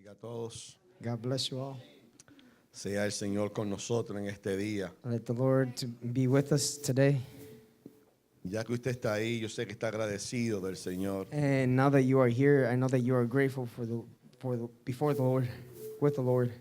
bendiga a todos. God bless you all. Sea el Señor con nosotros en este día. Let the Lord to be with us today. Ya que usted está ahí, yo sé que está agradecido del Señor. And now that you are here, I know that you are grateful before the Lord, with the Lord.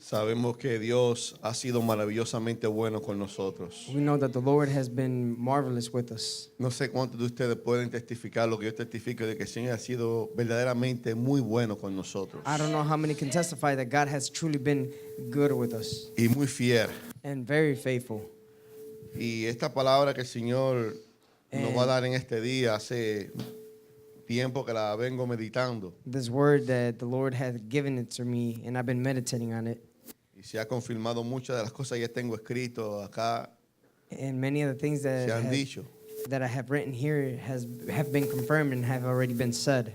Sabemos que Dios ha sido maravillosamente bueno con nosotros. We know that the Lord has been marvelous with us. No sé cuántos de ustedes pueden testificar lo que yo testifico de que el Señor ha sido verdaderamente muy bueno con nosotros. I don't know how many can testify that God has truly been good with us Y muy fiel. and very faithful. Y esta palabra que el Señor nos va a dar en este día hace tiempo que la vengo meditando. This word that the Lord has given it to me, and I've been meditating on it. Y se ha confirmado muchas de las cosas que ya tengo escrito acá, And many of the things se han that dicho. I have written here have been confirmed and have already been said.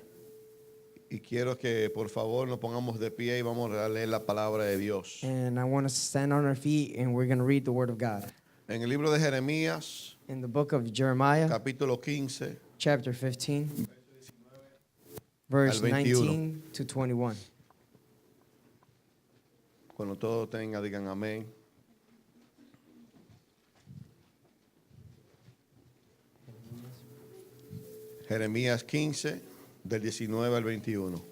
Y quiero que por favor nos pongamos de pie y vamos a leer la palabra de Dios. And I want us to stand on our feet and we're going to read the word of God. En el libro de Jeremías, In the book of Jeremiah, capítulo 15, chapter 15, verse al 21. 19 to 21. cuando todos tengan, digan amén. Jeremías 15, del 19 al 21.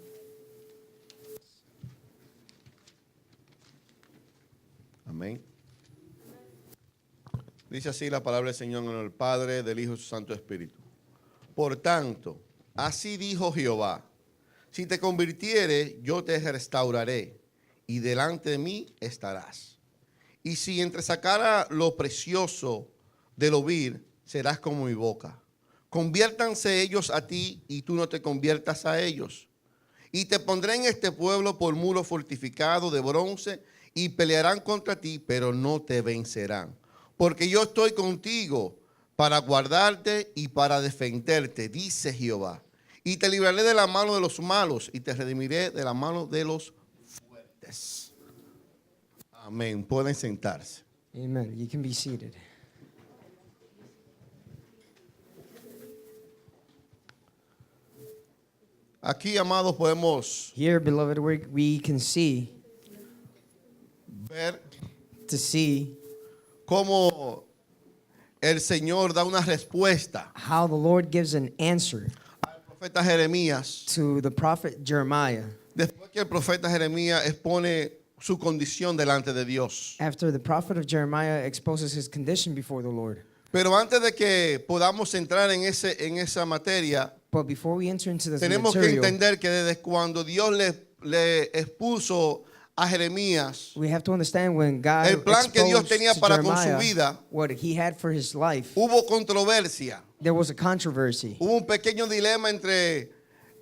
Amén. Dice así la palabra del Señor en el Padre, del Hijo y su Santo Espíritu. Por tanto, así dijo Jehová, si te convirtieres, yo te restauraré, y delante de mí estarás. Y si entresacara lo precioso de lo vil, serás como mi boca. Conviértanse ellos a ti, y tú no te conviertas a ellos. Y te pondré en este pueblo por muro fortificado de bronce, y pelearán contra ti, pero no te vencerán. Porque yo estoy contigo para guardarte y para defenderte, dice Jehová. Y te libraré de la mano de los malos y te redimiré de la mano de los fuertes. Amén. Pueden sentarse. Amen. You can be seated. Aquí, amados, podemos Here, beloved, we can ver see cómo el Señor da una respuesta how the Lord gives an answer al profeta Jeremías. to the prophet Jeremiah Después que el profeta Jeremías expone su condición delante de Dios. after the prophet of Jeremiah exposes his condition before the Lord. Pero antes de que podamos entrar en esa materia, But before we enter into this tenemos que material, entender que desde cuando Dios le expuso a Jeremías we have to understand when God el plan que Dios exposed tenía to para con su Jeremiah vida, what he had for his life, hubo controversia. there was a controversy. Hubo un pequeño dilema entre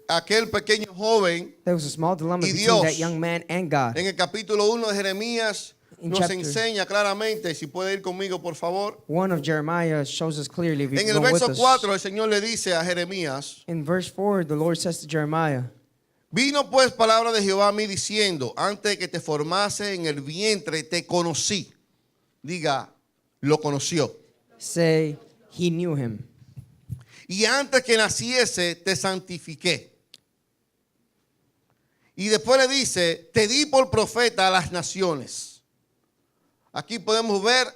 aquel pequeño joven. There was a small dilemma Y between Dios. that young man and God. En el capítulo 1 de Jeremías In nos chapter- enseña claramente, si puede ir conmigo por favor. One of Jeremiah shows us clearly. If you En can el go with verso us. 4 el Señor le dice a Jeremías: In verse 4, the Lord says to Jeremiah, vino pues palabra de Jehová a mí diciendo, antes de que te formase en el vientre te conocí. Diga, lo conoció. say, he knew him. Y antes que naciese te santifiqué. Y después le dice, te di por profeta a las naciones. Aquí podemos ver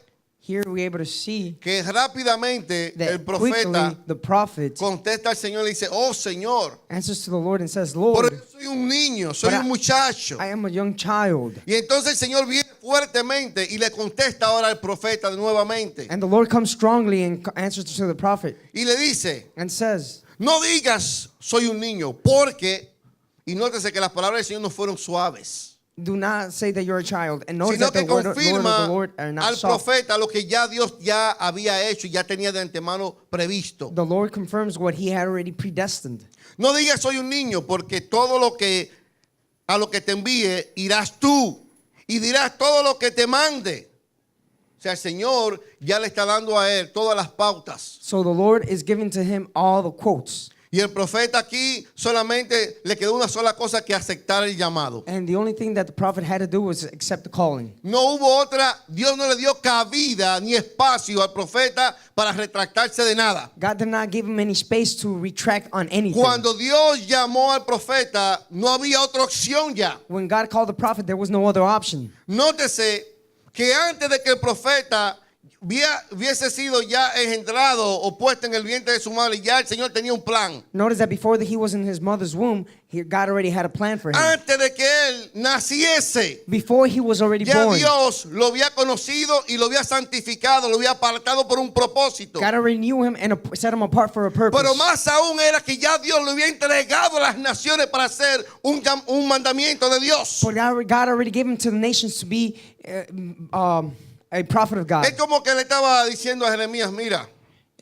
Here we're able to see que rápidamente el that profeta quickly the prophet contesta al Señor y le dice, oh Señor, answers to the Lord and says, por Lord, eso soy un niño, soy But un muchacho. I am a young child. Y entonces el Señor viene fuertemente y le contesta ahora al profeta nuevamente. And the Lord comes strongly and answers to the prophet Y le dice, and says, no digas soy un niño, porque, y nótese que las palabras del Señor no fueron suaves, do not say that you're a child. And notice sino that the que word of the confirma Lord are not al soft. profeta lo que ya Dios ya había hecho y ya tenía de antemano previsto. The Lord confirms what he had already predestined. No digas soy un niño, porque todo lo que a lo que te envíe irás tú y dirás todo lo que te mande. O sea, el Señor ya le está dando a él todas las pautas. So the Lord is giving to him all the quotes. Y el profeta aquí solamente le quedó una sola cosa que aceptar el llamado. And the only thing that the prophet had to do was accept the calling. No hubo otra, Dios no le dio cabida ni espacio al profeta para retractarse de nada. God did not give him any space to retract on anything. Cuando Dios llamó al profeta, no había otra opción ya. When God called the prophet, there was no other option. Nótese que antes de que el profeta hubiese sido ya engendrado o puesto en el vientre de su madre, ya el Señor tenía un plan. Notice that before he was in his mother's womb, God already had a plan for him. Antes de que él naciese, Before he was already ya born, Dios lo había conocido y lo había santificado, lo había apartado por un propósito. God already knew him and set him apart for a purpose. Pero más aún era que ya Dios le había entregado a las naciones para hacer un mandamiento de Dios. But God already gave him to the nations to be a prophet of God. Es como que le estaba diciendo a Jeremías, mira,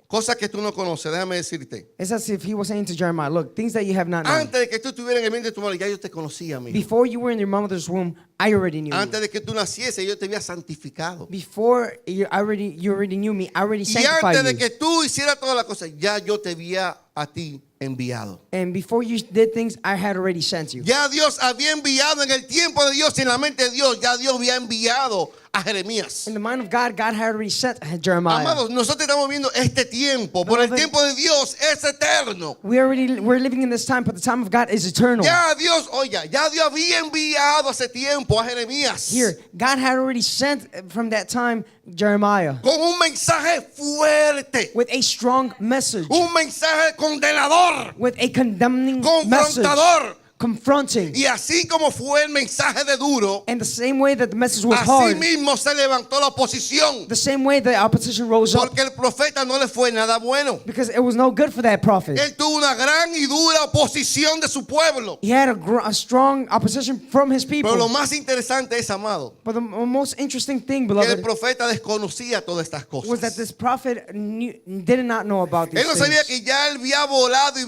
cosas que tú no conoces, déjame decirte. It's as if he was saying to Jeremiah, look, things that you have not known. Antes de que tú estuvieras en el vientre de tu madre, ya yo te conocía, mira. Before you were in your mother's womb, I already knew Antes you. de que tú naciese, yo te había santificado. Before you already knew me, I already Y sanctified antes de you. que tú hicieras todas las cosas, ya yo te había a ti enviado. And before you did things, I had already sent you. Ya Dios había enviado en el tiempo de Dios y en la mente de Dios, ya Dios había enviado a Jeremías. In the mind of God, God had already sent Jeremiah. Amados, nosotros estamos viendo este tiempo, por el tiempo de Dios es eterno. We're living in this time, but the time of God is eternal. Ya Dios, oiga, ya Dios había enviado hace tiempo a Jeremías Here, God had already sent from that time Jeremiah con un mensaje fuerte, with a strong message, un mensaje condenador, with a condemning message, confrontador. confronting. Y así como fue el mensaje de duro, And the same way that the message was así hard, mismo se levantó la oposición, the same way the opposition rose up, porque el profeta no le fue nada bueno. because it was no good for that prophet. Él tuvo una gran y dura oposición de su pueblo. He had a strong opposition from his Pero lo people. más interesante es, amado, But the most interesting thing, que el beloved, profeta desconocía todas estas was that cosas. this prophet did not know about these Él no sabía things. que ya él había volado y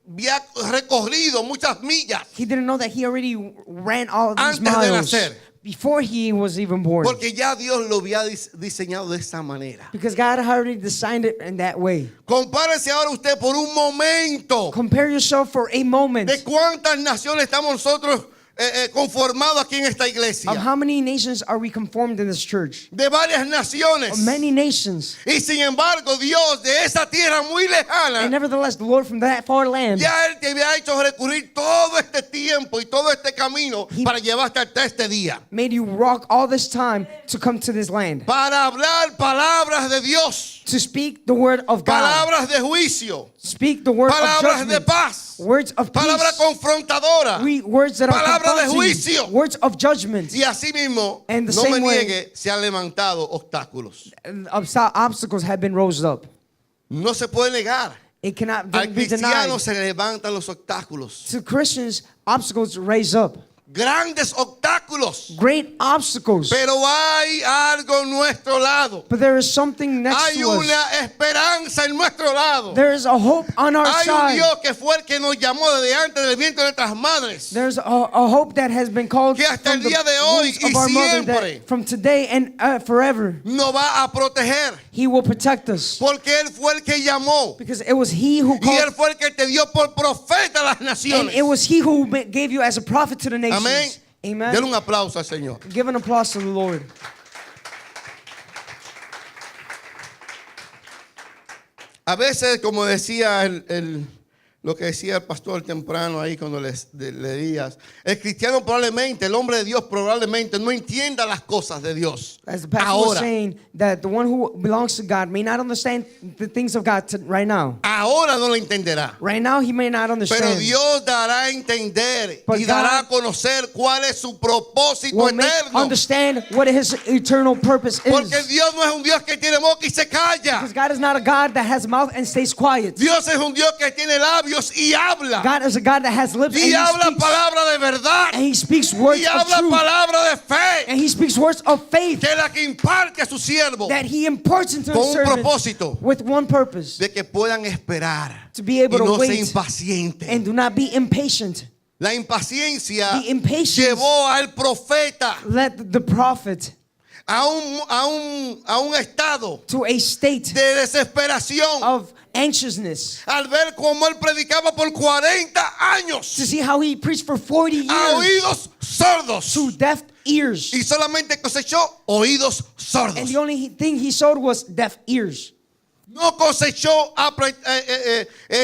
había recorrido muchas millas, He didn't know that he already ran all of these Antes de miles nacer. before he was even born. porque ya Dios lo había diseñado de esa manera. Because God had already designed it in that way. Compárese ahora usted por un momento Compare yourself for a moment de cuántas naciones estamos nosotros conformados aquí en esta of iglesia. how many nations are we conformed in this church. De varias naciones. Of many nations. Y sin embargo, Dios de esa tierra muy And lejana, nevertheless, the Lord from that far land, ya Él te había hecho recurrir todo este tiempo y todo este camino para llevarte hasta este día. made you walk all this time to come to this land. Para hablar palabras de Dios, To speak the word of God. palabras de juicio, Speak the word of palabras de judgment. paz, Words of palabras peace. confrontadoras. Words that are Palabras de confronting. juicio. Words of judgment. Y así mismo, And the no me same way- niegue, se han levantado obstáculos. Obstacles have been rose up. No se puede negar. It cannot Al be denied. cristiano se le levantan los obstáculos. To Christians, obstacles raise up. Grandes obstáculos. Great obstacles. Pero hay algo en nuestro lado. But there is something next Hay to us. una esperanza en nuestro lado. There is a hope on our Hay un side. Dios que fue el que nos llamó desde antes del vientre de nuestras madres. There's a hope that has been called Que hasta from el the día de hoy wombs y of our mother, siempre that from today and forever, Nos va a proteger. He will protect us. Porque Él fue el que llamó. Because it was He who Y called, Él fue el que te dio por profeta a las and naciones. it was He who gave you as a prophet to the nations. Amén. Amen. Denle un aplauso al Señor. Give an applause to the Lord. A veces, como decía lo que decía el pastor temprano ahí cuando le leías, el cristiano probablemente, el hombre de Dios probablemente no entienda las cosas de Dios. As the pastor was Ahora, saying, that the one who belongs to God may not understand the things of God right now. ahora no lo entenderá. Right now, he may not Pero understand. Dios dará a entender But y dará a God conocer cuál es su propósito will make eterno. understand what His eternal purpose Porque is. Dios no es un Dios que tiene boca y se calla. Because God is not a God that has a mouth and stays quiet. Dios es un Dios que tiene labios y habla. God is a God that has lips and Y He habla speaks, palabra de verdad. and He speaks words Y of habla truth, palabra de fe. and He speaks words of faith Que es la que imparte a su siervo. that He imparts into Con His un servants propósito. with one purpose, De que puedan esperar. to be able Y no to se wait impacienten. and do not be impatient. La impaciencia The impatience llevó al profeta led the prophet a un estado to a state de desesperación. of anxiousness. al ver cómo él predicaba por 40 años To see how he preached for 40 a years oídos sordos to deaf ears. y solamente cosechó oídos And sordos. the only thing he sowed was deaf ears. No cosechó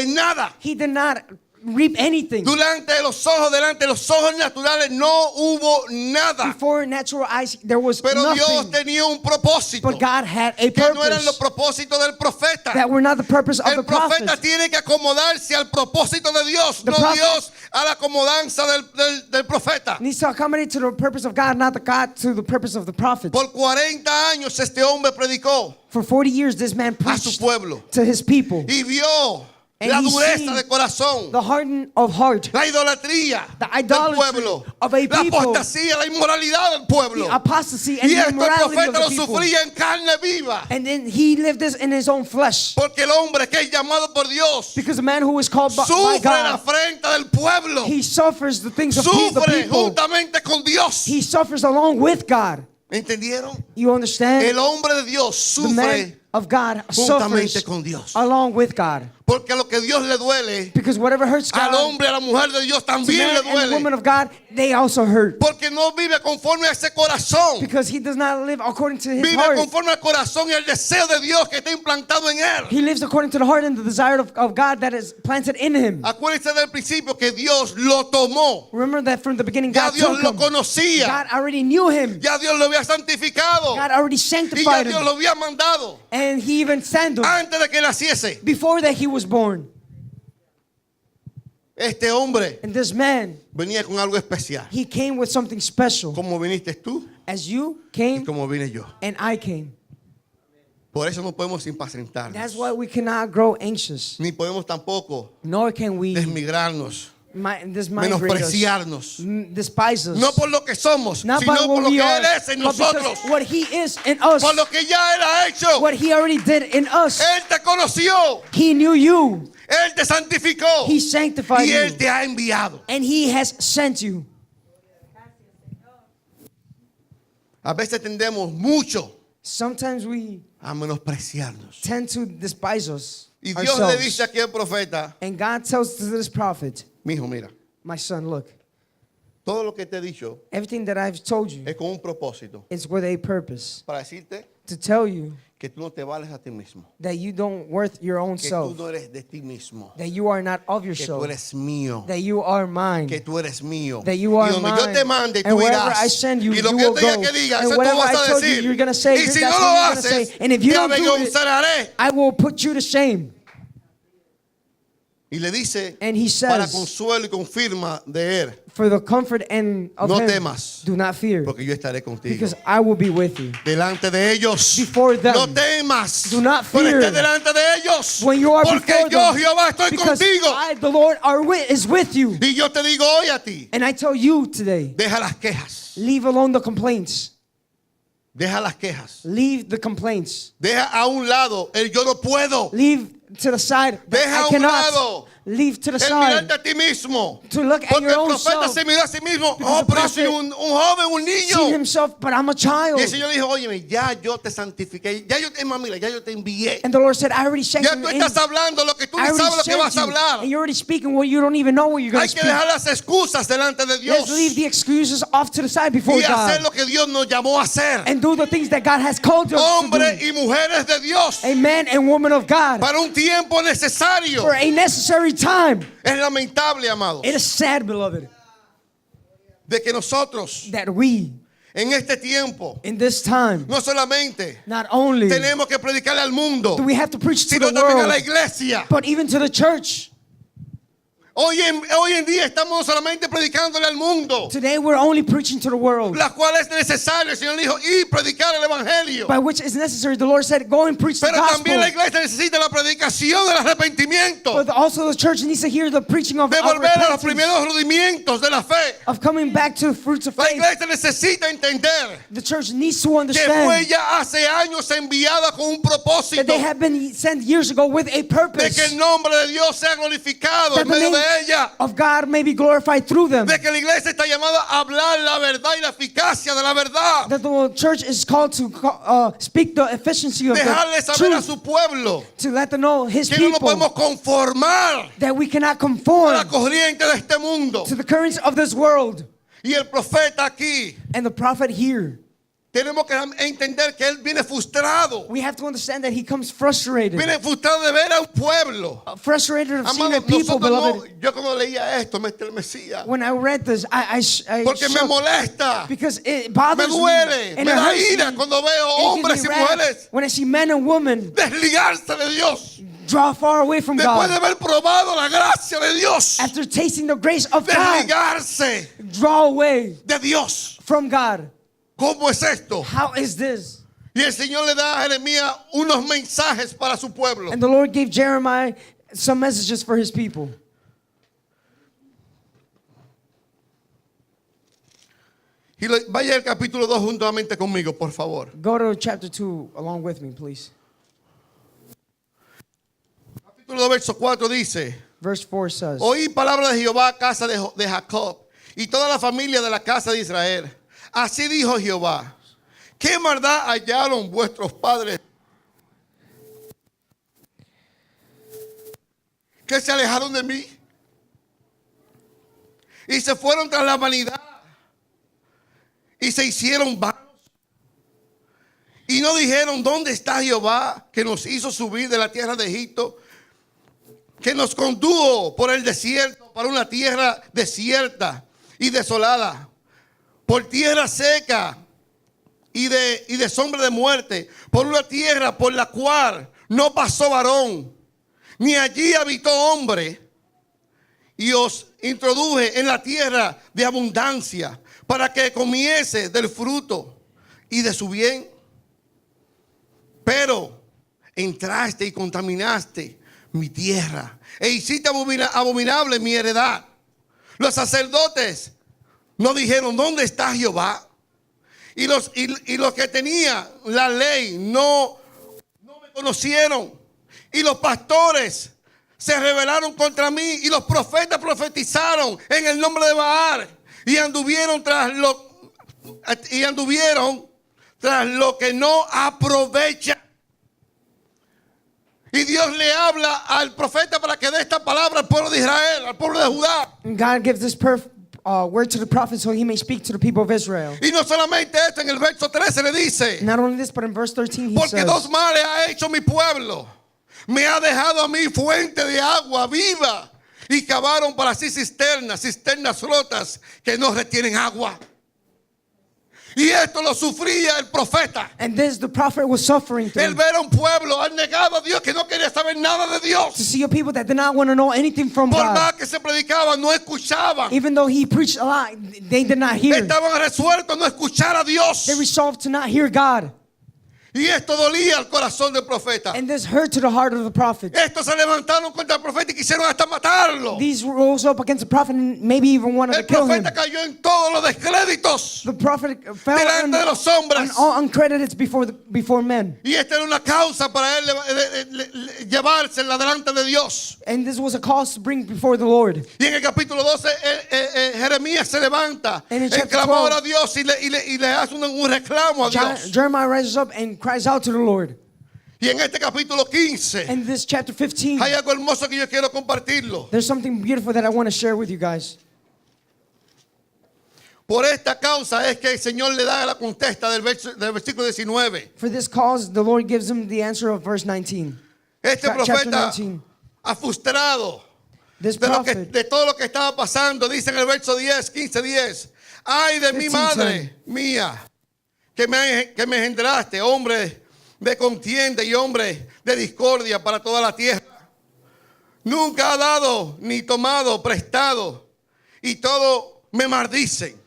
nada. He did not reap anything. Delante de los ojos naturales no hubo nada. Before natural eyes, there was Pero Dios nothing. tenía un propósito But God had a que no eran los purpose propósitos del profeta. that were not the purpose of El the profeta prophet. tiene que acomodarse al propósito de Dios, The no prophet- Dios a la acomodanza del profeta. Needs to accommodate to the purpose of God, not the God to the purpose of the prophet. Por 40 años este hombre predicó For 40 years, this man a su preached pueblo to his people. y vio And la he dureza seen de corazón, the harden of heart, la idolatría the del idolatry pueblo, of a la people, apostasía, la inmoralidad del pueblo. the apostasy and Y the esto el immorality of profeta the lo people. sufría en carne viva. And then he lived this in his own flesh. Porque el hombre que es llamado por Dios Because the man who is called by sufre la God, afrenta del pueblo, he suffers the things of the sufre people. juntamente con Dios. He suffers along with God. ¿Entendieron? You understand? El hombre de Dios The man sufre of God juntamente suffers con Dios. along with God. Porque lo que Dios le duele, Because whatever hurts al God, hombre, a la mujer de Dios the también man le and the woman duele. of God, they also hurt. Porque no vive conforme a ese corazón. Because he does not live according to his Vive heart. conforme al corazón y el deseo de Dios que está implantado en él. He lives according to the heart and the desire of God that is planted in him. Acuérdense del principio que Dios lo tomó. Remember that from the beginning, Ya God Dios took lo him. conocía. God already knew him. Ya Dios lo había santificado. God already Y ya sanctified Dios him. lo había mandado And he even sent him antes de que naciese. before that he was born. Este hombre And this man, venía con algo especial. he came with something special. Como viniste tú As you y came como vine yo. and I came. Por eso no podemos That's impacientarnos. why we cannot grow anxious. Ni podemos tampoco Nor can we desmigrarnos, migrate us, menospreciarnos. despise us. No por lo que somos, Not by sino por what lo we que are, Él es en but because nosotros. what he is in us, Por lo que ya Él ha hecho. what he already did in us. Él te conoció. He knew you. Él te santificó. He sanctified Y Él you. te ha enviado. And he has sent you. A veces tendemos mucho Sometimes we a menospreciarnos. tend to despise us Y Dios le ourselves. dice aquí al profeta, And God tells to this prophet, mijo, mira, my son, look, todo lo que te he dicho everything that I've told you es con un propósito. is with a purpose. Para decirte To tell you que tú no te vales a ti mismo. that you don't worth your own Que tú self. no eres de ti mismo. That you are not of Que tú yourself. eres mío. That you are mine. Que tú eres mío. That you are Y donde mine. yo te mande, And tú wherever irás. I send you, Y lo you que yo will te diga go. que diga, And eso tú whatever vas I a told you, decir. you're going to say. Y si no That's lo what you're going to haces, say. And if you te don't do it, avergonzaré. I will put you to shame. Y le dice, And he para says, consuelo y confirma de él, for the comfort and of no him, temas, do not fear, porque yo estaré contigo. because I will be with you. Delante de ellos, Before them. no temas, Do not pero fear. esté delante de ellos, When you are porque before yo, them, Jehová, estoy because contigo. I, the Lord, is with you. Y yo te digo hoy a ti, And I tell you today, deja las quejas, leave alone the complaints. deja las quejas, Leave the complaints. deja a un lado el yo no puedo, Leave to the side that deja a I un cannot. lado Leave to the el side. mirarte a ti mismo. To look at Porque your el own profeta self. se miró a sí mismo, Because oh, the pero yo soy prophet un joven, un See niño. himself, but I'm a child. Y el Señor dijo, óyeme, ya yo te santifiqué, ya yo te, mira, ya yo te envié. And the Lord said, I already sent Ya you. tú in. estás hablando lo que tú I ni already sabes lo que sent vas a you. hablar. And you're already speaking what you don't even know what you're going Hay to que speak. dejar las excusas delante de Dios Let's leave the excuses off to the side before y hacer God. lo que Dios nos llamó a hacer. And do the things that God has called us to Hombres do. y mujeres de Dios A man and woman of God. para un tiempo necesario. For a necessary time. Es lamentable, amados, It is sad, beloved, de que nosotros that we, en este tiempo in this time, no solamente not only tenemos que predicarle al mundo, do we have to preach to sino the también a la world, iglesia. but even to the church. Hoy en día estamos solamente predicándole al mundo, Today we're only preaching to the world. la cual es necesario, el Señor dijo, y predicar el evangelio. By which is necessary. The Lord said, go and preach the Pero gospel. también la iglesia necesita la predicación del arrepentimiento, But also the church needs to hear the preaching of de volver a los repentance, primeros rudimientos de la fe. of coming back to the fruits of La faith. iglesia necesita entender The church needs to que fue understand ya hace años enviada con un propósito that they have been sent years ago with a de purpose, que el nombre de Dios sea glorificado that en the medio name de ella, of God may be glorified through them, de que la iglesia está llamada a hablar la verdad y la eficacia de la verdad, that the church is called to speak the efficiency of dejarle the saber a truth, su pueblo to let them know His que no nos people podemos conformar that we cannot a conform la corriente de este mundo. to the currents of this world. Y el profeta aquí, And the prophet here, tenemos que entender que él viene frustrado. we have to understand that he comes frustrated. Viene frustrado de ver a un pueblo. Frustrated of seeing Amado, the people, nosotros no, beloved. yo cuando leía esto me estremecía. When I read this, I Porque me shook molesta, because it me bothers me duele, and me it da hurts ira me. cuando veo It hombres gives y me wrath mujeres when I see men and women desligarse de Dios. draw far away from Después de God haber probado la gracia de Dios, after tasting the grace of God. desligarse Draw away de Dios. from God. ¿Cómo es esto? How is this? Y el Señor le da a Jeremías unos mensajes para su pueblo. And the Lord gave Jeremiah some messages for His people. Y vaya al capítulo 2 juntamente conmigo, por favor. Go to chapter 2 along with me, please. Capítulo 2, verso 4 dice: Verse 4 says, Oí palabra de Jehová, casa de Jacob, y toda la familia de la casa de Israel. Así dijo Jehová: ¿Qué maldad hallaron vuestros padres, que se alejaron de mí y se fueron tras la vanidad y se hicieron vanos? Y no dijeron: ¿dónde está Jehová, que nos hizo subir de la tierra de Egipto, que nos condujo por el desierto, para una tierra desierta y desolada, por tierra seca y de sombra de muerte, por una tierra por la cual no pasó varón, ni allí habitó hombre? Y os introduje en la tierra de abundancia, para que comiese del fruto y de su bien. Pero entraste y contaminaste mi tierra, e hiciste abominable mi heredad. Los sacerdotes no dijeron: ¿dónde está Jehová? Y los que tenían la ley no me conocieron. Y los pastores se rebelaron contra mí, y los profetas profetizaron en el nombre de Baal, y anduvieron tras lo que no aprovecha. Y Dios le habla al profeta para que dé esta palabra al pueblo de Israel, al pueblo de Judá. and God gives this word to the prophet so he may speak to the people of Israel. Y no solamente esto, en el verso 13 le dice: Not only this, but in verse 13 he porque says, dos males ha hecho mi pueblo. Me ha dejado a mí fuente de agua viva, y cavaron para sí cisternas rotas que no retienen agua. Y esto lo sufría el profeta. and this the prophet was suffering El through. ver a un pueblo al negado a Dios, que no quería saber nada de To Dios. see a people that did not want to know anything from Por God. más que se predicaba, no escuchaban. Even though he preached a lot, they did not hear. Estaban resueltos a no escuchar a Dios. They resolved to not hear God. Y esto dolía al corazón del profeta. And this hurt to the heart of the prophet. Estos se levantaron contra el profeta y quisieron hasta matarlo. These rose up against the prophet and maybe even wanted to El kill him. profeta cayó en todos los descréditos The prophet fell delante de los hombres. uncredited before men. Y esta era una causa para él llevársela delante de Dios. And this was a cause to bring before the Lord. Y en el capítulo 12 Jeremías se levanta And in en chapter clamor 12, a Dios y le hace un reclamo a Dios. Jeremiah rises up and cries out to the Lord. Y en este capítulo 15 In this chapter 15, hay algo hermoso que yo quiero compartirlo. there's something beautiful that I want to share with you guys. Por esta causa es que el Señor le da la contesta del versículo 19. For this cause, the Lord gives him the answer of verse 19. Este Chapter profeta 19. ha frustrado This de prophet, todo lo que estaba pasando. Dice en el verso 10, 15:10. Ay de mi 15:10. madre mía, que me engendraste, hombre de contienda y hombre de discordia para toda la tierra. Nunca ha dado ni tomado prestado, y todo me maldicen.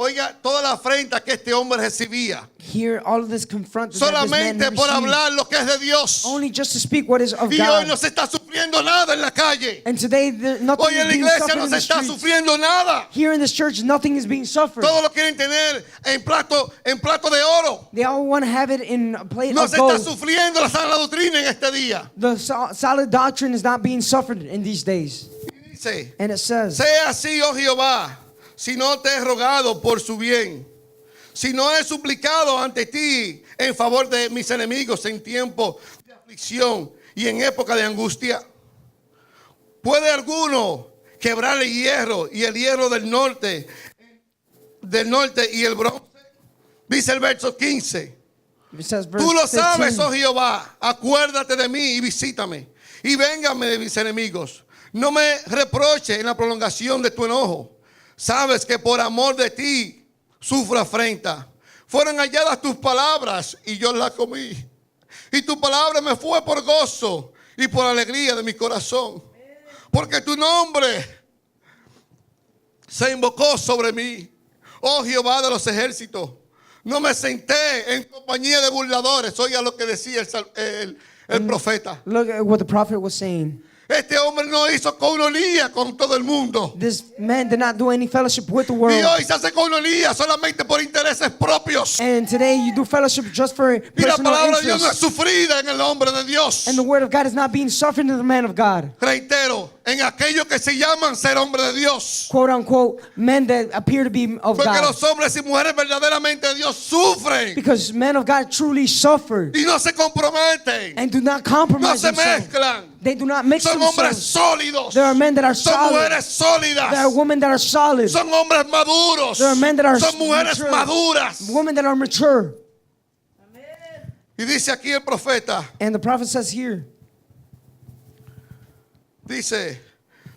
Oiga, toda la afrenta que este hombre recibía. Hear all of this confront that this man Solamente por received, hablar lo que es de Dios. only just to speak what is of Y hoy God. no se está sufriendo nada en la calle. And today, nothing Hoy is en la being iglesia suffered no in se the está streets. sufriendo nada. Here in this church, nothing is being suffered. Todos lo quieren tener en plato de oro. They all want to have it in a plate No of se está gold. sufriendo la sana doctrina en este día. The solid doctrine is not being suffered in these days. Y dice, And it says, sea así, oh Jehová, si no te he rogado por su bien, si no he suplicado ante ti en favor de mis enemigos en tiempo de aflicción y en época de angustia. ¿Puede alguno quebrar el hierro y el hierro del norte y el bronce? Dice el verso 15. it says verse Tú lo sabes, 15, oh Jehová, acuérdate de mí y visítame y véngame de mis enemigos. No me reproche en la prolongación de tu enojo. Sabes que por amor de ti sufro afrenta. Fueron halladas tus palabras y yo las comí. Y tu palabra me fue por gozo y por alegría de mi corazón. Porque tu nombre se invocó sobre mí, oh Jehová de los ejércitos. No me senté en compañía de burladores. Oiga lo que decía el profeta. Look at what the prophet was saying. Este hombre no hizo coinonía con todo el mundo. This man did not do any fellowship with the Y world. hoy se hace coinonía solamente por intereses propios. And today you do fellowship just for Y la personal palabra de Dios no es interest. sufrida en el hombre de Dios. And the word of God is not being suffered in the man of God. Reitero, en aquellos que se llaman ser hombre de Dios. Quote unquote, men that appear to be of Porque God. los hombres y mujeres verdaderamente de Dios sufren Because men of God truly suffer y no se comprometen, and do not no compromise se themselves. mezclan. They do not mix Son hombres themselves. sólidos. There are men that are Son solid. mujeres There are sólidas. women that are solid. Son hombres maduros. There are men that are Son mujeres mature. maduras. Women that are mature. Y dice aquí el profeta, And the prophet says here, dice,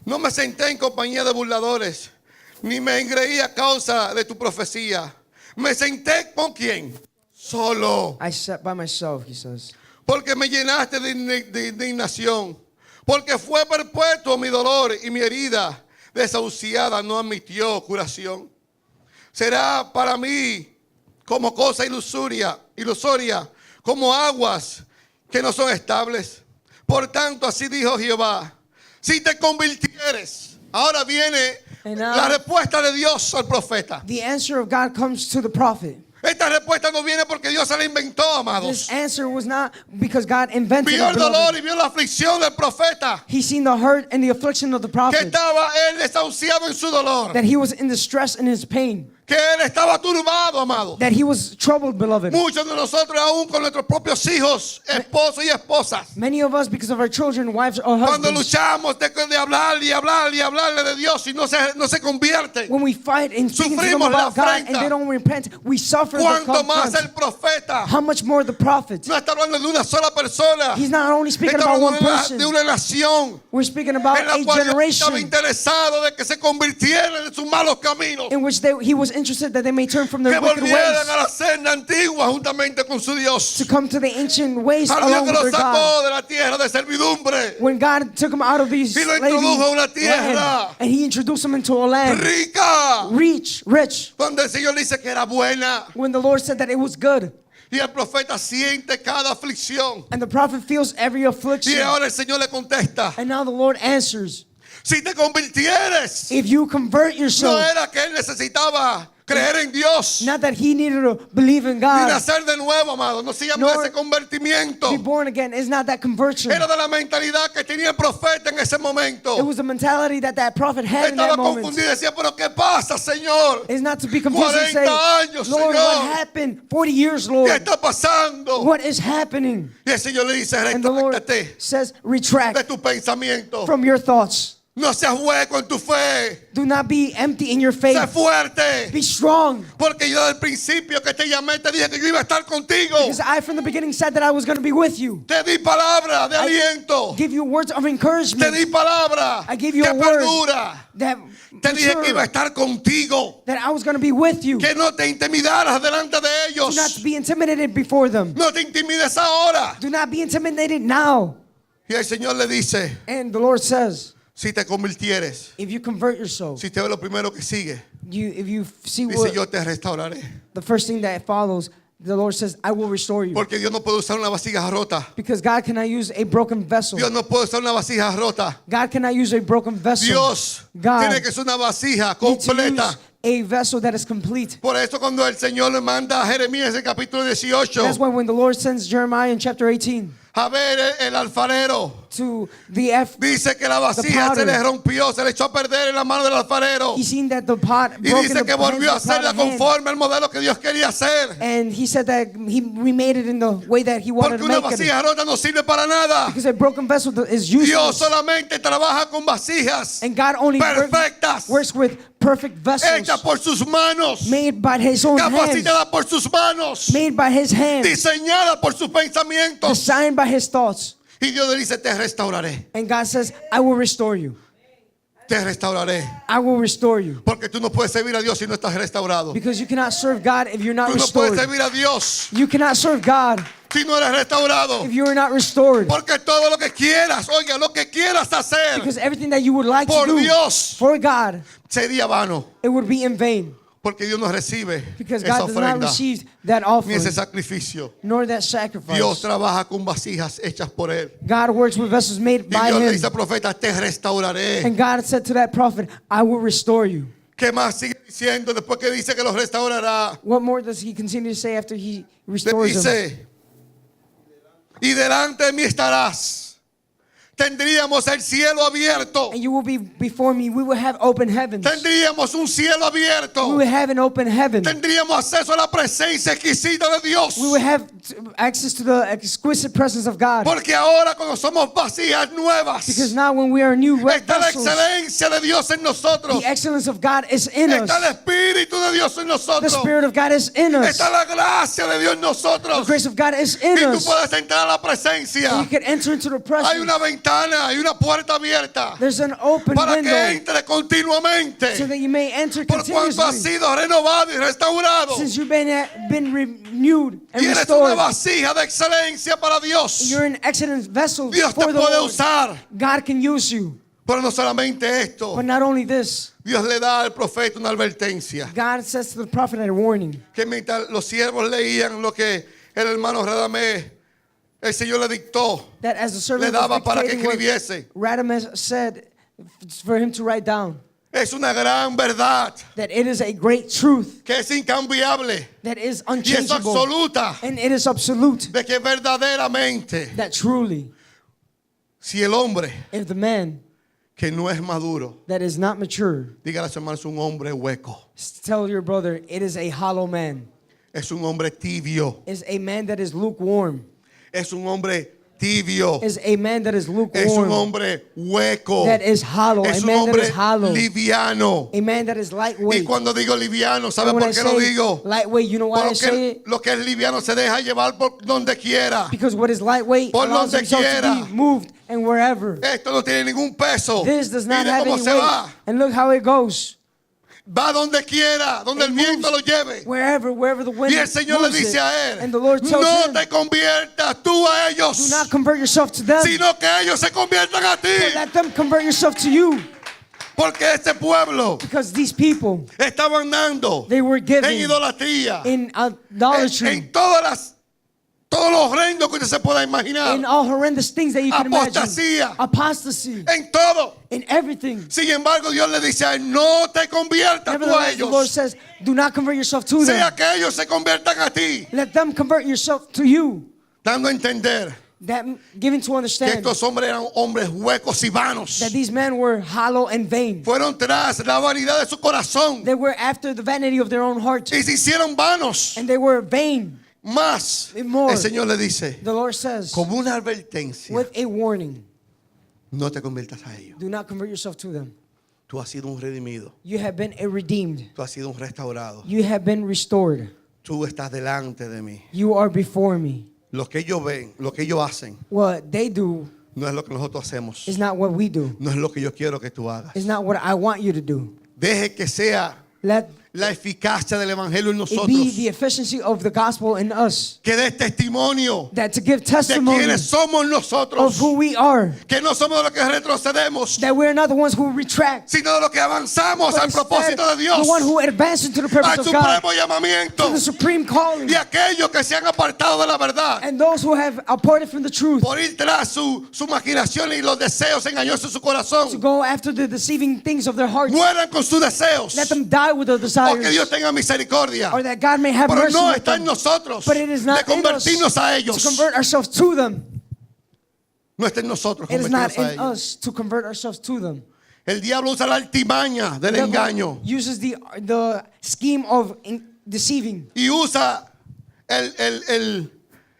no me senté en compañía de burladores, ni me engreí a causa de tu profecía. Me senté con quién? Solo. I sat by myself, he says. Porque me llenaste de indignación. Porque fue perpetuo mi dolor y mi herida desahuciada no admitió curación. Será para mí como cosa ilusoria, como aguas que no son estables. Por tanto, así dijo Jehová, si te convirtieres. Ahora viene la respuesta de Dios al profeta. The answer of God comes to the prophet. Esta respuesta no viene porque Dios se la inventó, amados. This answer was not because God invented Vio it, el dolor beloved. y vio la aflicción del profeta. He seen the hurt and the affliction of the Que prophet. estaba él desahuciado en su dolor. That he was in distress and his pain. Que él estaba turbado, amado. That he was troubled, beloved. Muchos de nosotros aún con nuestros propios hijos, esposos y esposas. Many of us, because of our children, wives, or Cuando husbands, luchamos de hablarle de Dios y no se convierten. when we fight and speak to them Sufrimos la about God and afrenta. they don't repent, we suffer the Cuanto más consequence. el profeta How much more the prophet? no está hablando de una sola persona. He's not only speaking Está about one hablando person. de una nación We're speaking about en la a cual Dios estaba generation interesado de que se convirtieran en sus malos caminos. in which he was interested that they may turn from Que their wicked volvieran ways a la senda antigua juntamente con su Dios. to come to the ancient ways Al Dios along que with los their God. sacó de la tierra de servidumbre. When God took him out of these Y lo slavery introdujo a una tierra land, and he introduced him into a land Rica. rich, Donde el Señor dice que era buena. when the Lord said that it was good. Y el profeta siente cada aflicción. And the prophet feels every Y affliction. ahora el Señor le contesta. And now the Lord answers, Si te convirtieres. if you convert No yourself, era que él necesitaba creer en Dios. not that he needed to believe in Ni God, nacer de nuevo, amado. No se llama Nor ese convertimiento. be born again, it's not that conversion. Era de la mentalidad que tenía el profeta en ese momento. It was the mentality that prophet had in that Estaba moment. confundido y decía, pero ¿qué pasa, Señor? It's not to be confused and 40 say, años, Lord, Señor. what happened? 40 years, ¿Qué Lord. está pasando? What is happening? Y el Señor le dice, And the Lord retráctate says, de retract tu pensamiento. from your thoughts. No seas hueco en tu fe. Do not be empty in your Sé faith. fuerte. Be strong. Porque yo desde el principio que te llamé te dije que yo iba a estar contigo. Because I from the beginning said that I was going to be with you. Te di palabra de aliento. Give you words of Te encouragement di palabra I give you que a word. perdura. that, Te dije que iba a mature, estar contigo. that I was going to be with you. Que no te intimidaras delante de Do not ellos. be intimidated before them. No te intimides ahora. Do not be intimidated now. Y el Señor le dice, And the Lord says, si te convirtieres. if you convert yourself, Si te ve lo primero que sigue. if you see Dice, what yo te restauraré. the first thing that follows, the Lord says, I will restore you. Porque Dios no puede usar una vasija rota. Because God cannot use a broken vessel. Dios no puede usar una vasija rota. God cannot use a broken vessel. Dios God tiene que ser una vasija needs to completa. use a vessel that is complete. Por eso cuando el Señor le manda a Jeremías en el capítulo 18 That's why when the Lord sends Jeremiah in chapter 18 a ver el alfarero, to the dice que la vasija potter. se le rompió, se le echó a perder en la mano del alfarero. he seen that the pot Y broke in dice the que volvió a hands of the hacerla potter's hand. conforme al modelo que Dios quería hacer. And he said that he remade it in the way that he wanted Porque to una make it. vasija rota no sirve para nada. Because a broken vessel is Dios useless. solamente trabaja con vasijas And God only perfectas, works with perfect vessels hechas por sus manos, made by his own hands, capacitadas por sus manos, made by his hands, diseñadas por sus pensamientos. designed by his thoughts. Y Dios le dice, te restauraré, And God says, I will restore you. te restauraré. I will restore you. Porque tú no puedes servir a Dios si no estás restaurado. Because you cannot serve God if you're not Tú no puedes restored. servir a Dios You cannot serve God si no eres restaurado. if you are not restored. Porque todo lo que quieras, oiga, lo que quieras hacer Because everything that you would like por to do Dios for God, sería vano. it would be in vain. Porque Dios no recibe Because esa God does not ofrenda receive that ni offering ese sacrificio. nor that Dios sacrifice. trabaja con vasijas hechas por Él. God works with vessels made Y by Dios le Him. dice al profeta, te restauraré. And God said to that prophet, I will restore you. ¿Qué más sigue diciendo después que dice que los restaurará? What more does he continue to say after he Le restores him? dice, y delante de mí estarás. Tendríamos el cielo abierto. And you will be before me. We will have open heavens. Tendríamos un cielo We abierto. will have an open heaven. Tendríamos acceso a la presencia exquisita de Dios. We will have access to the exquisite presence of God. Porque ahora cuando somos vasijas nuevas, Because now when we are new está la vessels, excelencia de Dios en nosotros. the excellence of God is in us. Está el Espíritu de Dios en The nosotros. Spirit of God is in us. Está la gracia de Dios en The nosotros. grace of God is in Y tú us. puedes entrar a la And presencia. you can enter into the Hay presence. una ventana, hay una puerta abierta There's an open para que window entre continuamente. so that you may enter Por cuanto has continuously. sido renovado y restaurado. Since you've been renewed and Y eres una restored, vasija de excelencia para Dios. you're an excellent vessel Dios te for the puede Lord. usar. God can use you. Pero no solamente esto. But not only this, Dios le da al profeta una advertencia. God says to the prophet a warning. Que mientras los siervos leían lo que el hermano Radamés, el Señor le dictó, That as the le servant daba was para que dictating what escribiese. Radames said for him to write down, Es una gran verdad that it is a great truth que es incambiable that is y es unchangeable absoluta and it is absolute. de que verdaderamente That truly, si el hombre if the man que no es maduro, that is not mature, dígale a su hermano, es un hombre hueco, tell your brother it is a hollow man, es un hombre tibio, is a man that is lukewarm, es un hombre tibio, is a man that is es un lukewarm, hombre hueco, that is hollow, es a un man that hombre is hollow, liviano. a man that is Y lightweight. cuando digo liviano, ¿sabe And when por I qué lo say digo? lightweight, you know why I say Porque it? lo que es liviano se deja llevar por donde quiera. Because what is lightweight Por allows donde himself to quiera. be moved and wherever. Esto no tiene ningún peso. This does not Mire have cómo any se weight. va. And look how it goes. Va donde quiera, donde It el viento lo moves lleve. wherever the wind Y el Señor le moves dice it. a él, And the Lord tells no him, te conviertas tú a do ellos, not convert yourself to them, sino que ellos se conviertan a but ti. let them convert yourself to you. Porque este pueblo Because these people, estaba andando they were en giving idolatría, in idolatry, en todos los reinos que usted se pueda imaginar, in all horrendous things that you can imagine. apostasía, Apostasy, en todo. in everything. Sin embargo, Dios le dice a él, no te conviertas tú a Nevertheless, the Lord ellos, says, do not convert yourself to them. sea que ellos se conviertan a ti, Let them convert yourself to you. dando a entender That giving to que understand estos hombres eran hombres huecos y vanos. that these men were hollow and vain. Fueron tras la vanidad de su corazón They were after the vanity of their own heart, y se hicieron vanos. and they were vain. Más, More. el Señor le dice, The Lord says, como una advertencia, with a warning, no te conviertas a ellos. do not convert yourself to them. Tú has sido un redimido, You have been a redeemed. tú has sido un restaurado. You have been restored. Tú estás delante de mí. You are before me. Lo que ellos ven, lo que ellos hacen, What they do no es lo que nosotros hacemos. is not what we do. No es lo que yo quiero que tú hagas. It's not what I want you to do. Deje que sea Let la eficacia del evangelio en it nosotros. be the efficiency of the gospel in us. Que dé testimonio That to give de testimony quiénes somos of nosotros. who we are. Que no somos de los que retrocedemos, That we're not the ones who retract, sino de los que avanzamos but al instead propósito de Dios, the one who advances into the purpose al of God, supremo llamamiento. to the supreme calling. Y aquellos que se han apartado de la verdad And those who have aparted from the truth, por ir tras su imaginación y los deseos engañosos de su to corazón, go after the deceiving things of their hearts. mueran con sus deseos. Let them die with their O que desires, Dios tenga misericordia. or that God may have Pero mercy no with está en them. nosotros But it is de not in us convertirnos a to ellos. convert ourselves to them. No está en nosotros It is not convertirnos a in ellos. us to convert ourselves to them. El diablo usa la altimaña del The devil engaño uses the scheme of deceiving, y usa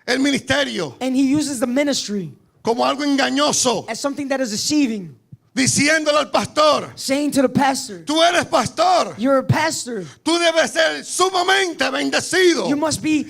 el ministerio and he uses the ministry como algo engañoso, as something that is deceiving, diciéndole al pastor: saying to the pastor, tú eres pastor, you're a pastor, tú debes ser sumamente bendecido, you must be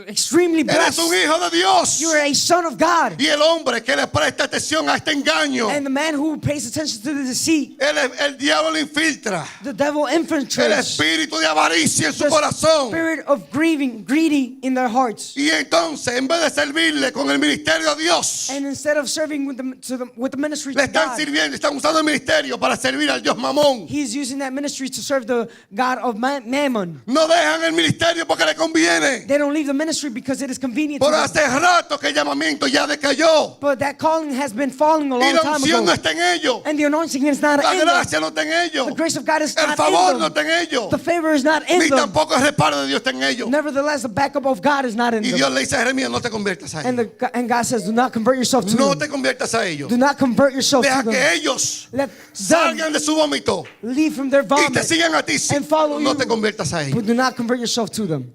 extremely eres un blessed, hijo de Dios. you're a son of God. Y el hombre que le presta atención a este engaño, And the man who pays attention to the deceit, el diablo le infiltra the devil el infiltrates espíritu de avaricia en su the corazón. spirit of grieving, greedy in their hearts. Y entonces, en vez de servirle con el ministerio a Dios, And instead of serving with the ministry le to están God, sirviendo, están usando el ministerio para servir al Dios Mamón. he's using that ministry to serve the God of Mammon. No dejan el ministerio porque le conviene. They don't leave the ministry because it is convenient to Por them. hace rato que el llamamiento ya decayó. But that calling has been falling a Y long la time unción no ago. está en ellos. And the anointing is not La in them. gracia no está en ellos. The grace of God is El not favor in no them. está en ellos. The favor is not in Ni them. tampoco el respaldo de Dios está en ellos. Nevertheless, the backup of God is not in Y them. Dios le dice a Jeremías: no te conviertas a And, ellos. and God says, do not convert yourself to No them. te conviertas a ellos. Do not convert yourself Deja to que them. ellos Let salgan them de su vómito leave from their y te vomit. sigan a ti. and follow No you. te conviertas a ellos. But do not convert yourself to them.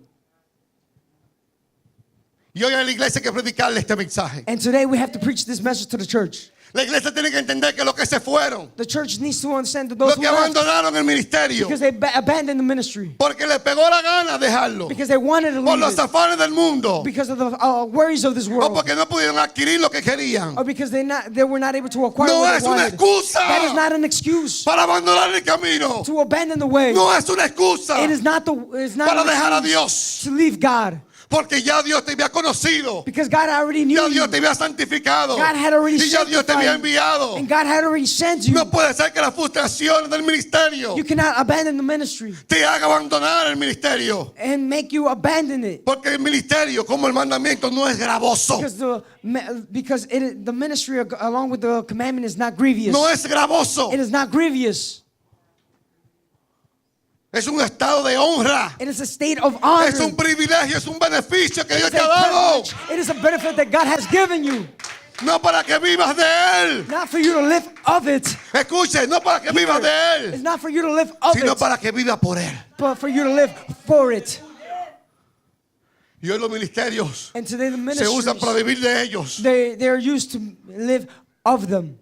Y hoy a la iglesia hay que predicarle este mensaje. And today we have to preach this message to the church. La iglesia tiene que entender que los que se fueron, The church needs to understand that los those who que left, abandonaron el ministerio, because they abandoned the ministry, porque les pegó la gana dejarlo, because they wanted to por leave los it, afanes del mundo, because of the worries of this o world, porque no pudieron adquirir lo que querían. or because they were not able to acquire No what es they una wanted. excusa That is not an excuse para abandonar el camino. to abandon the way. No es una excusa It is not para an dejar a excuse Dios, to leave God, porque ya Dios te había conocido, because God already knew ya you, Dios te había santificado God had already y ya Dios te había sanctified enviado. and God had already sent you. No puede ser que la frustración del ministerio You cannot abandon the ministry te haga abandonar el ministerio, and make you abandon it. porque el ministerio, como el mandamiento, no es gravoso. Because the ministry along with the commandment is not grievous. No es gravoso. It is not grievous. Es un estado de honra. It is a state of honor. Es un privilegio, es un beneficio que It Dios is te ha dado. a privilege. It is a benefit that God has given you. No para que vivas de Él. Not for you to live of it. Escuche, no para que vivas de It's Él, not for you to live of sino it, para que vivas por Él. but for you to live for it. Y hoy los ministerios And today the se usan para ministries, vivir de ellos they are used to live of them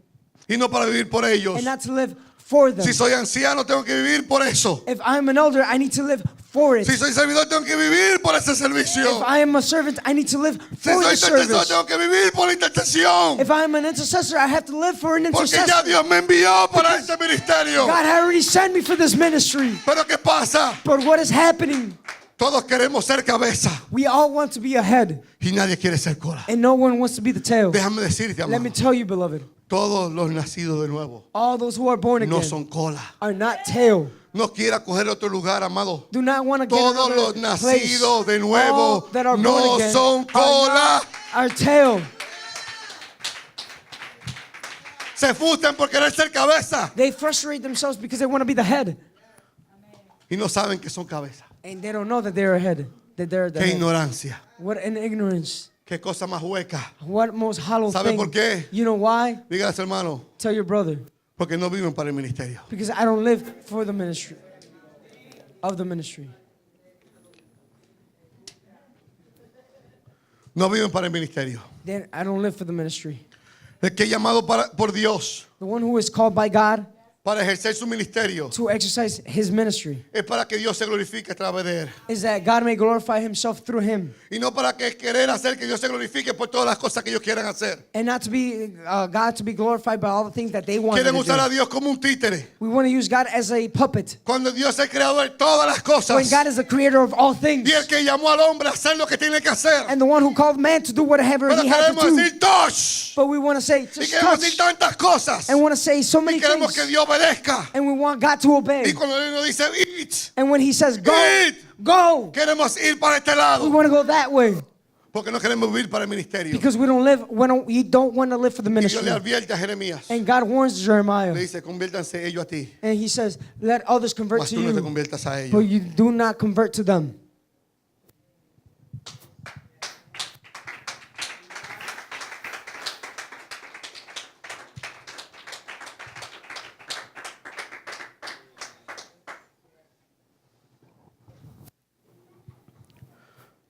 y no para vivir por ellos. and not to live for them. Si soy anciano, tengo que vivir por eso. If I'm an elder, I need to live for it. Si soy servidor, tengo que vivir por ese servicio. If I am a servant, I need to live Si for soy the intercesor, service. tengo que vivir por la intercesión. If I am an intercessor, I have to live for an Porque ya intercessor. Dios me envió para este ministerio. God had already sent me for this ministry. Pero ¿qué pasa? But what is happening? Todos queremos ser cabeza We all want to be a head, y nadie quiere ser cola. and no one wants to be the tail. Déjame decirte, Let me amado, tell you, beloved, todos los nacidos de nuevo all those who are born no again son cola. are not tail. No quiera coger otro lugar, amado. Do not want to get Todos los another place. nacidos de All nuevo that are no born again son are cola. not our tail. Se frustran por querer ser cabeza They frustrate themselves because they want to be the head, y no saben que son cabeza. and they don't know that they're a head. That they're the Qué head. ignorancia. What an ignorance. Qué cosa más hueca. What most hollow ¿Sabe thing. por qué? You know why? Dígale a su hermano, Tell your brother. porque no viven para el ministerio. Because I don't live for the ministry. Of the ministry. No viven para el ministerio. Then I don't live for the ministry. El que es llamado por Dios The one who is called by God para ejercer su ministerio, to exercise his ministry, es para que Dios se glorifique a través de él. is that God may glorify himself through him. Y no para que querer hacer que Dios se glorifique por todas las cosas que ellos quieran hacer. And not to be God to be glorified by all the things that they want Quieren to usar a do. Dios como un títere. We want to use God as a puppet. Cuando Dios es el creador de todas las When cosas. God is the creator of all things. Y el que llamó al hombre a hacer lo que tiene que hacer. And the one who called man to do whatever Pero he had to queremos do. decir touch. But we want to say, Y just queremos touch. decir tantas cosas. And want to say so Y many queremos que things. Dios obedezca. And we want God to obey. Y cuando Él nos dice eat, And when he says go, eat, go. queremos ir para este We lado. want to go that way. Porque no queremos vivir para el ministerio. Because we don't want to live for the Y Dios le ministry. advierte a Jeremías. And God warns Jeremiah. Le dice, conviértanse ellos a ti. And he says, let others convert Mas to tú no te you, conviertas a but ellos. you do not convert to them.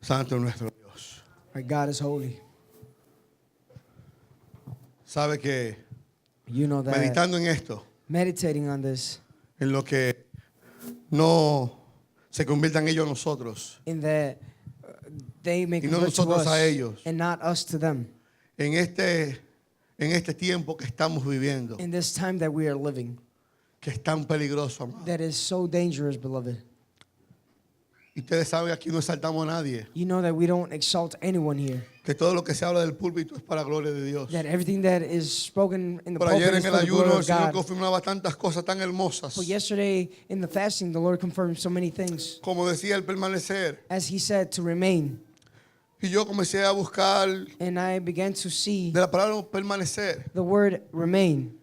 Santo es nuestro Dios. Our God is holy. Sabe que You know that meditando en esto, meditating on this, en lo que no se conviertan ellos a nosotros, in that they may Y no convert to nosotros a us ellos. and not us to them. en este tiempo que estamos viviendo, In this time that we are living, que es tan peligroso, amado. that is so dangerous, beloved. Y ustedes saben, aquí no exaltamos a nadie, You know that we don't exalt anyone here. que todo lo que se habla del púlpito es para gloria de Dios. That everything that is spoken in the Por ayer pulpit is en for el the glory ayuno el of Señor God. confirmaba tantas cosas tan hermosas. But yesterday in the fasting, the Lord confirmed so many things. Como decía, el permanecer. As he said, to remain. Y yo comencé a buscar And I began to see de la palabra permanecer. the word remain.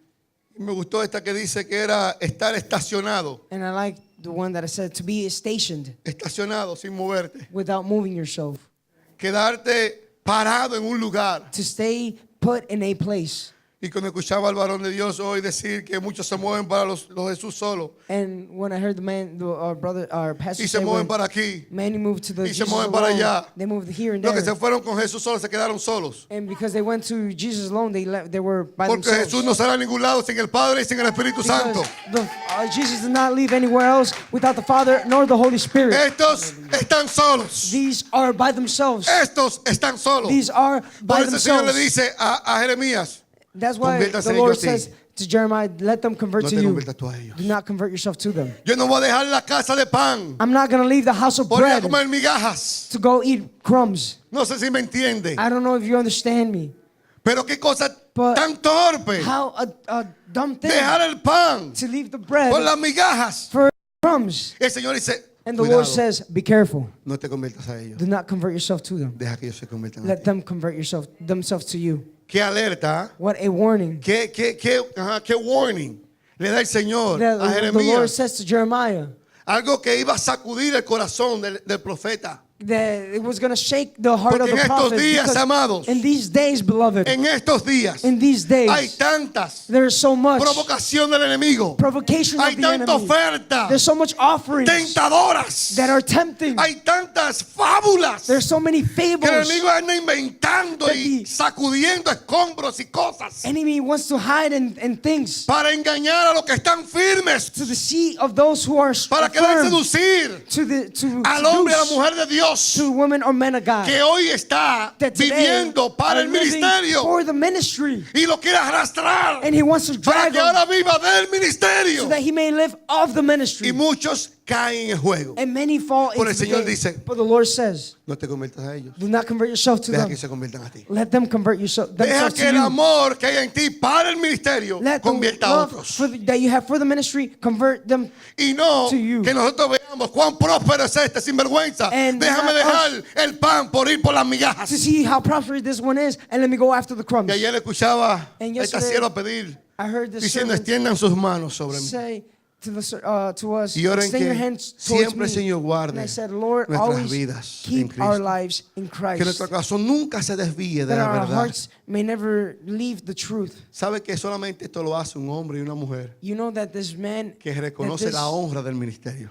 Y me gustó esta que dice que era estar estacionado. And I like the one that I said, to be stationed Estacionado sin moverte. without moving yourself. Quedarte parado en un lugar. To stay put in a place. Y cuando escuchaba al varón de Dios hoy decir que muchos se mueven para los Jesús solo. And when I heard the man, our brother, our pastor Y se say, mueven when para aquí. many moved to the Y se Jesus mueven para alone, allá. they moved here and Los que there. se fueron con Jesús solo se quedaron solos. And because they went to Jesus alone, they were by Porque themselves. Jesús no sale a ningún lado sin el Padre y sin el Espíritu Santo. Because Jesus did not leave anywhere else without the Father nor the Holy Spirit. Estos están solos. These are by themselves. Estos están solos. These are by Por eso el Señor le themselves. dice a Jeremías, That's why conviértanse the ellos Lord a ti. says to Jeremiah, let them convert no to te you. conviertas tú a ellos. Do not convert yourself to them. Yo no voy a dejar la casa de pan I'm not going to leave the house of por ir a bread comer migajas. to go eat crumbs. No sé si me entiende. I don't know if you understand me. Pero qué cosa But tan torpe. How a dumb thing Dejar el pan to leave the bread por las migajas. for crumbs. El Señor dice, And the cuidado, Lord says, be careful. no te conviertas a ellos. Do not convert yourself to them. Deja que ellos se conviertan a Let ti. them convert themselves to you. Qué alerta, What a warning. qué warning le da el Señor That a the Lord Jeremías. says to Jeremiah Algo que iba a sacudir el corazón del profeta. that it was going to shake the heart Porque of the en estos prophet. días, because amados, in these days, beloved, En estos días in these days, hay tantas there's so much provocación del enemigo. provocation Hay of the tanta enemy. oferta There's so much offerings tentadoras. that are tempting. Hay tantas fábulas There's so many que el fables. enemigo anda inventando that y the sacudiendo escombros y cosas Enemy wants to hide and things para engañar a los que están firmes, to the seat of those who are para querer firm, seducir to al hombre y a la seduce mujer de Dios to women or men of God. que hoy está That today viviendo para are el living ministerio for the ministry, y lo quiere arrastrar and he wants to para drive que them ahora viva del ministerio. so that he may live of the ministry. Y muchos caen en el juego. And many fall Por into el the Señor game. dice, But the Lord says, No te conviertas a ellos. do not convert yourself to Deja them. que se conviertan a ti. Let them convert yourself Deja themselves que to el you. amor que hay en ti para el ministerio Let the convierta a love otros. that you have for the ministry convert them. Y no to you. que nosotros veamos cuán próspero es este sinvergüenza. And Déjame not dejar el pan por ir por las To migajas. see how prosperous this one is, and let me go after the crumbs. Y ayer escuchaba And el yesterday, casiero pedir I heard this diciendo servant extiendan sus manos sobre mí. say to us, Y oren extend your que hands towards siempre me. el Señor guarde And I said, Lord, nuestras always vidas en keep our Cristo. lives in Que Christ. nuestro corazón nunca se desvíe de That la our verdad. hearts may never leave the truth. ¿Sabe que solamente esto lo hace un hombre y una mujer You know that this man que reconoce that la honra del ministerio?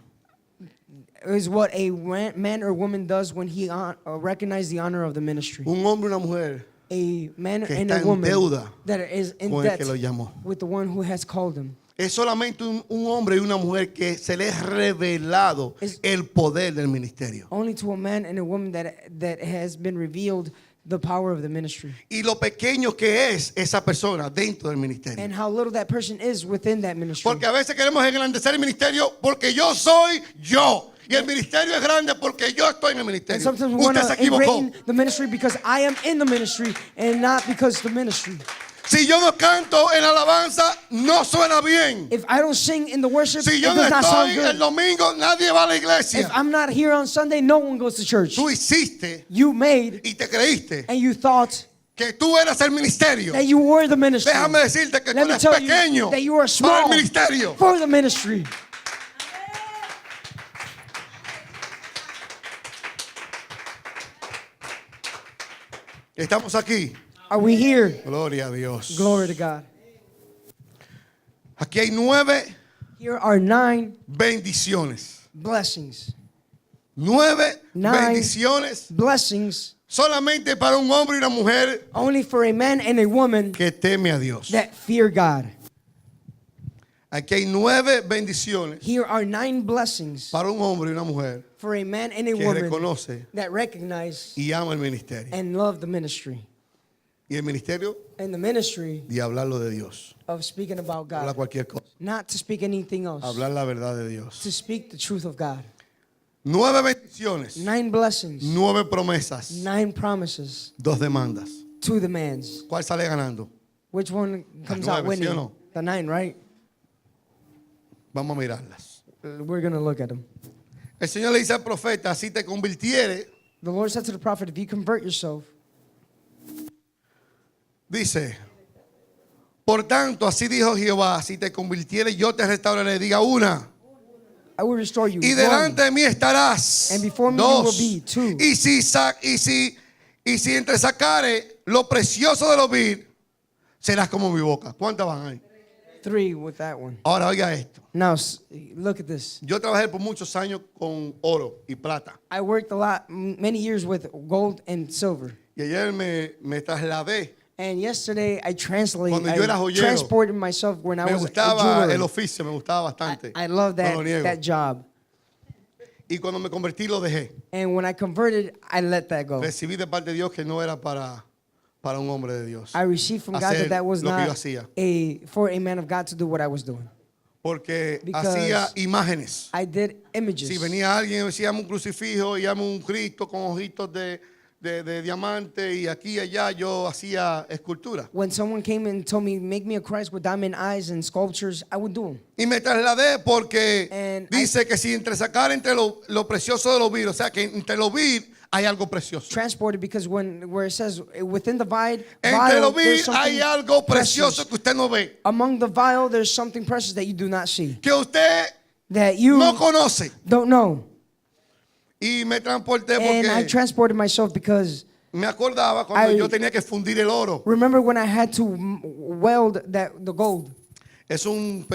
this is what a man or woman does when he recognizes the honor of the ministry. Un hombre y una mujer A man que and está a en woman deuda that is in con el debt que lo llamó. with the one who has called them. es solamente un hombre y una mujer que se le es revelado el poder del ministerio. Only to a man and a woman that has been revealed the power of the ministry. Y lo pequeño que es esa persona dentro del ministerio. And how little that person is within that ministry. Porque a veces queremos engrandecer el ministerio porque yo soy yo. Y el ministerio es grande porque yo estoy en el And ministerio. sometimes we want Usted se to equivocó. ingrain the ministry because I am in the ministry and not because the ministry. Si yo no canto en alabanza, no suena bien. If I don't sing in the worship, Si it yo no does not sound estoy el good. domingo, nadie va a la If iglesia. I'm not here on Sunday, no one goes to church. Tú hiciste You made y te creíste and you thought que tú eras el ministerio. that you were the ministry. Déjame decirte que tú Let me eres tell you pequeño that you are para small el ministerio. for the ministry. Estamos aquí. Are we here? Gloria a Dios. Glory to God. Aquí hay 9 Here are 9 bendiciones. blessings. 9 Nine. bendiciones Blessings solamente para un hombre y una mujer only for a man and a woman que teme a Dios. that fear God. Aquí hay 9 bendiciones Here are 9 blessings para un hombre y una mujer for a man and a que woman reconoce that recognize y ama el ministerio. and love the ministry. Y el ministerio And the ministry de hablarlo de Dios. of speaking about Hablar God. cualquier cosa. Not to speak anything else. Hablar la verdad de Dios. To speak the truth of God. 9 bendiciones. 9 blessings. 9 promesas. 9 promises. 2 demandas. 2 demands. ¿Cuál sale ganando? Which one comes out 9, ¿sí o winning? no? The 9, right? Vamos a mirarlas. We're going to look at them. El Señor le dice al profeta, si te convirtiere, The Lord said to the prophet, if you convert yourself, dice, por tanto, así dijo Jehová, si te convirtiere, yo te restauraré. Diga una. I will restore you. Y One. delante de mí estarás. And before me you 2. will be. 2. Y si entre sacare lo precioso de los vir, serás como mi boca. ¿Cuántas van ahí? 3 with that one. Ahora oiga esto. Now, look at this. Yo trabajé por muchos años con oro y plata. I worked many years with gold and silver. Y ayer me trasladé. And yesterday I Cuando yo era joyero, transported myself when I Me was a gustaba el jeweler. oficio, me gustaba bastante. I love No lo niego. that job. Y cuando me convertí lo dejé. And when I converted, I let that go. Recibí de parte de Dios que no era para un hombre de Dios. I received from God Hacer that was lo que yo not hacía. for a man of God to do what I was doing. Porque Because hacía imágenes. I did images. Si venía alguien y decía, un crucifijo y un Cristo con ojitos de diamante y aquí y allá, yo hacía escultura. When someone came and told me, make me a Christ with diamond eyes and sculptures, I would do them. Y me trasladé porque And dice que si sacar entre lo precioso de los vir, o sea que entre los vir hay algo precioso. Transported because where it says within the vial, Entre los vir there's something hay algo precioso precious. que usted no ve. Among the vial, there's something precious that you do not see, Que usted that you no conoce. don't know. Y me transporté And I porque transported myself because me acordaba cuando I- yo tenía que fundir el oro. remember when I had to weld the gold. Es una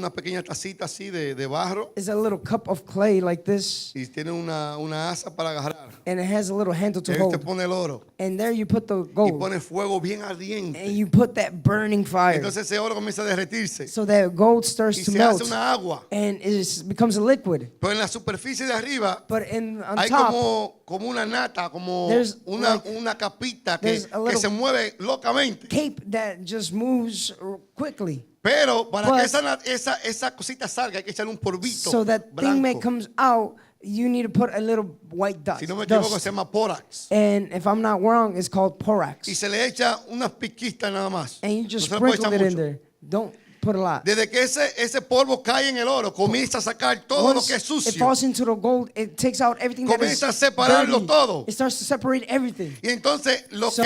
pequeña tacita así de barro It's a little cup of clay like this, y tiene una asa para agarrar. and it has a little handle Y to ahí usted hold. pone el oro And there you put the y gold, pone fuego bien and ardiente. you put that burning fire. Entonces ese oro comienza a derretirse So that gold starts y to se melt, hace una agua. and becomes a liquid. Pero en la superficie de arriba But on hay top, como una nata, como There's una capita there's a que little- se mueve locamente. cape that just moves quickly. Pero para But- que esa cosita salga hay que echarle un polvito So that thing that blanco. comes out, you need to put a little white dust. Si no me equivoco dust. se llama pórax. And if I'm not wrong, it's called Y porax. se le echa unas piquitas nada más. And you just No se le puede sprinkle echar it in mucho. there. Don't put a lot. Desde que ese polvo cae en el oro, comienza a sacar todo lo Once que es it sucio. falls into the gold, it takes out everything that is Comienza a separarlo dirty. todo. It starts to separate everything. Y entonces lo So-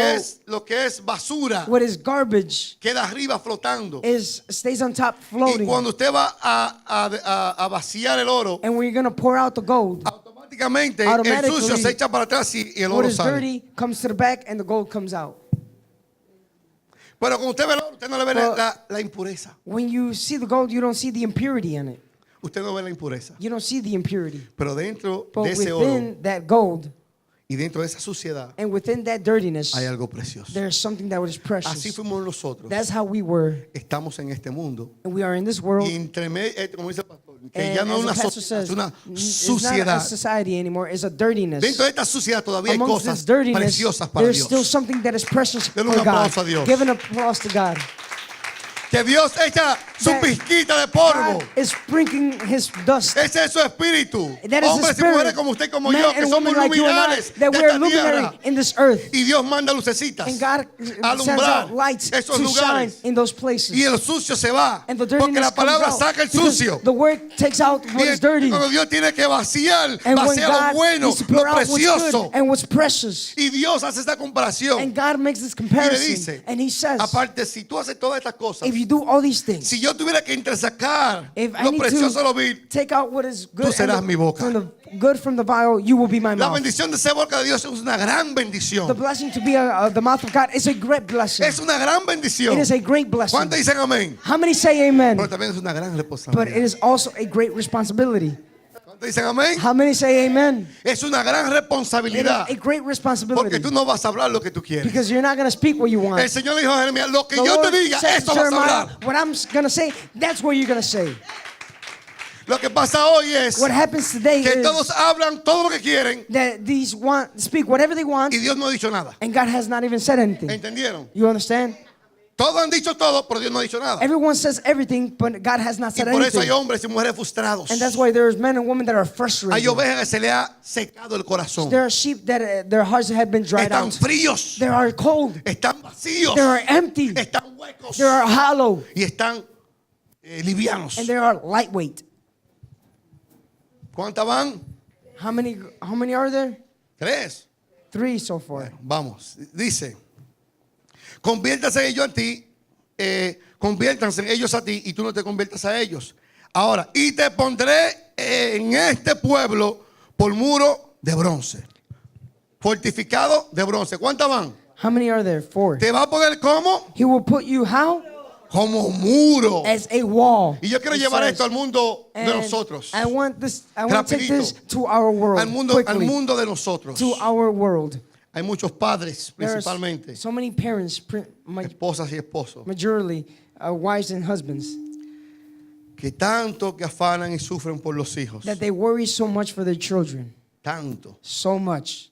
que es basura What is garbage queda arriba flotando. stays on top Y floating. cuando usted va a vaciar el oro, And when you're going to pour out the gold, automáticamente el Automatically, sucio se echa para atrás y el what oro is sale. dirty comes to the back and the gold comes out. Pero cuando usted ve el oro, usted no le ve But- la impureza. When you see the gold, you don't see the impurity in it. Usted no ve la impureza. You don't see the impurity. Pero dentro But de ese oro within that gold, Y dentro de esa suciedad And within that dirtiness, hay algo precioso. there's something that was Así precious. fuimos nosotros. That's how we were. Estamos en este mundo. And we are in this world. Y entre como dice el pastor, que And ya no es as una the pastor sociedad, says, es una it's not a suciedad. society anymore. It's a dirtiness. Dentro de esta suciedad todavía hay Amongst cosas this dirtiness, preciosas para there's Dios. still something that is precious Denle for un God. aplauso a Dios. Give an applause to God. Que Dios echa su That pizquita de polvo. God is sprinkling His dust. Ese es su espíritu. That is the Hombres y mujeres spirit. como usted y como Men yo, que and somos women like you and I, luminares that de we are esta tierra. luminary in this earth. Y Dios manda lucecitas And God a sends alumbrar out lights esos to shine lugares. in those places. Y el sucio se va. And the Porque dirtiness la palabra comes out. saca el Because sucio. the word takes out what Y is dirty. cuando Dios tiene que vaciar, And when vacía lo God bueno, needs to lo pour out what's precioso. good and what's precious. Y Dios hace esta comparación. And God makes this Y le comparison. dice, And He says, aparte, si tú haces todas estas cosas, if you do all these things, si yo tuviera que entresacar if I lo need precioso de lo to vil, take out what is good tú serás and mi boca. from the good from the vile, you will be my La mouth. bendición de ser boca de Dios es una gran The bendición. blessing to be the mouth of God is a great blessing. Es una gran bendición. It is a great blessing. ¿Cuántos dicen amén? How many say amen? Pero también es una gran But it responsabilidad. is also a great responsibility. ¿Cuántos dicen amén? How many say amen? Es una gran It is responsabilidad. a great Porque responsibility. tú no vas a hablar lo que tú quieres. Because you're not going to speak what you want. El Señor le dijo a Jeremías, lo que The yo Lord te diga, said eso to vas a Jeremiah, hablar. what I'm going to say, that's what you're going to say. Lo que pasa hoy es What happens today que todos is hablan todo lo que quieren that these want speak whatever they want, y Dios no ha dicho nada. and God has not even said anything. ¿Entendieron? You understand? Todos han dicho todo, pero Dios no ha dicho nada. Everyone says everything, but God has not Y said por eso hay anything. hombres y mujeres frustrados. And that's why there's men and women that are Hay frustrated. ovejas que se le ha secado el corazón. There are sheep that their hearts have been dried Están out. fríos, They are cold. están vacíos, They are empty. están huecos They are hollow. y están livianos. And they are lightweight. ¿Cuántas van? How many are there? 3. 3 so far. Vamos, dice, conviértase ellos a ti, conviértanse ellos a ti y tú no te conviertas a ellos. Ahora, y te pondré en este pueblo por muro de bronce, fortificado de bronce. ¿Cuántas van? How many are there? 4. Te va a poner como He will put you how? como muro. As a wall. Y yo quiero It llevar says. esto al mundo de And nosotros, I want to take this Rapidito. to our world. al mundo quickly. de nosotros. To our world. Hay muchos padres, There are principalmente, so many parents, esposas y esposos, majorly wives and husbands, que tanto que afanan y sufren por los hijos. that they worry so much for their children. Tanto. So much.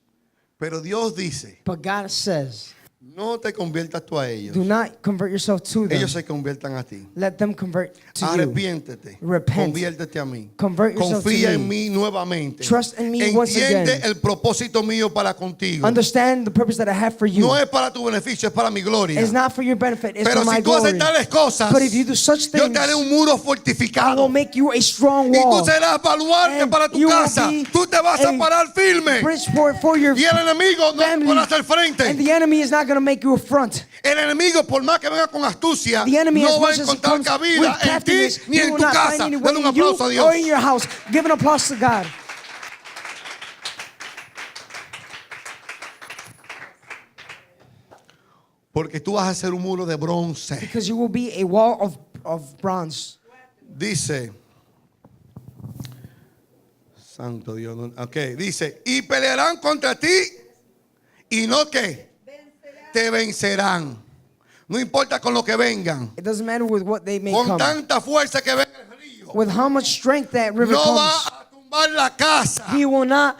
Pero Dios dice, But God says, no te conviertas tú a ellos. do not convert yourself to them. Ellos se conviertan a ti. Let them convert to you. Arrepiéntete. Repent. Conviértete a mí. Convert yourself to Confía me. en mí nuevamente. Trust in me once Entiende again. el propósito mío para contigo. Understand the purpose that I have for you. No es para tu beneficio, es para mi gloria. It's not for your benefit, it's Pero for my si tú haces glory. tales cosas, But if you do such yo things, te haré un muro I fortificado. will make you a strong Y tú wall. serás baluarte And para tu you will casa. be Tú te vas a a parar firme. Bridge for your Y el enemigo no te family. podrá hacer And frente. the enemy is not going to make you a front. El enemigo, por más que venga con astucia, The enemy, no as va a much as he encontrar comes cabida with en ti craftiness, ni he en will tu not find casa. any Dale way un in you aplauso a Dios. or in your house. Give an applause to God. Porque tú vas a ser un muro de bronce. Because you will be a wall of bronze. Dice, Santo Dios, ok, dice, y pelearán contra ti y no que te vencerán. No importa con lo que vengan, It doesn't matter with what they may con come. tanta fuerza que venga el río, With how much strength that river no va comes, a tumbar la casa. he will not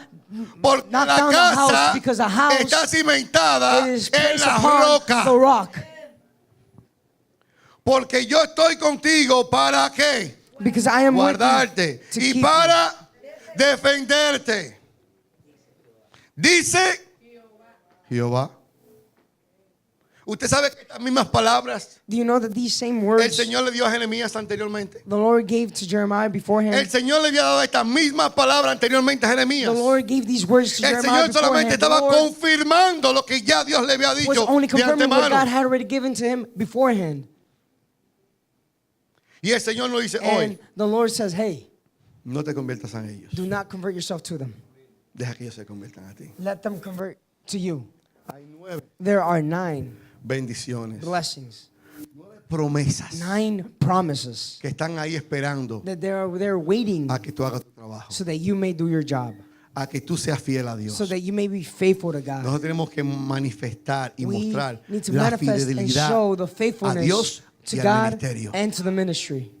Porque knock la down the house, casa because a house está cimentada it is en placed la upon roca. the rock. Porque yo estoy contigo para qué? Because I am with Guardarte you to y keep para defenderte. Dice Jehová. Usted sabe que estas mismas palabras you. Do you know that these same el words Señor le dio a Jeremías anteriormente? the Lord gave to Jeremiah beforehand? El Señor le había dado estas mismas palabras anteriormente a Jeremías. The Lord gave these words to El Jeremiah Señor solamente beforehand. The estaba Lord confirmando lo que ya Dios le había was dicho only de confirming what God antemano. had already given to him beforehand. Y el Señor nos dice hoy, And the Lord says, hey, no te conviertas en ellos. do not convert yourself to them. Deja que ellos se conviertan a ti. Let them convert to you. Hay 9 There are 9 bendiciones, blessings, promesas 9 promises que están ahí esperando that they're waiting a que tú hagas tu trabajo. so that you may do your job. a que tú seas fiel a Dios. so that you may be faithful to God. Nosotros tenemos que manifestar y We mostrar need to la manifest and fidelidad show the a faithfulness Dios to y al God ministerio. and to the ministry.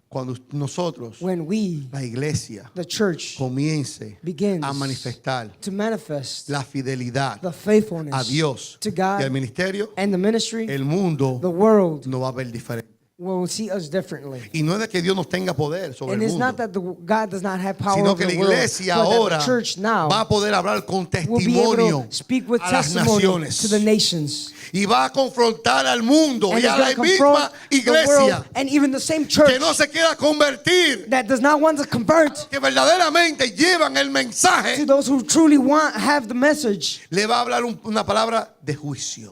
Cuando nosotros, When we, la iglesia, the church, comience begins a manifestar to manifest la fidelidad the faithfulness a Dios to y God al ministerio, and the ministry, el mundo the world no va a ver diferente. will see us differently. Y no es de que Dios nos tenga poder sobre And el it's not mundo, that God does not have power sino over que la the world, iglesia but that ahora the church now va a poder hablar con will be able testimonio to speak with a las testimony naciones to the nations. y va a confrontar al mundo And y it's a going la to misma confront the iglesia world and even the same church que no se quiera convertir, that does not want to convert que verdaderamente llevan el to mensaje, those who truly have the message. le va a hablar una palabra de juicio.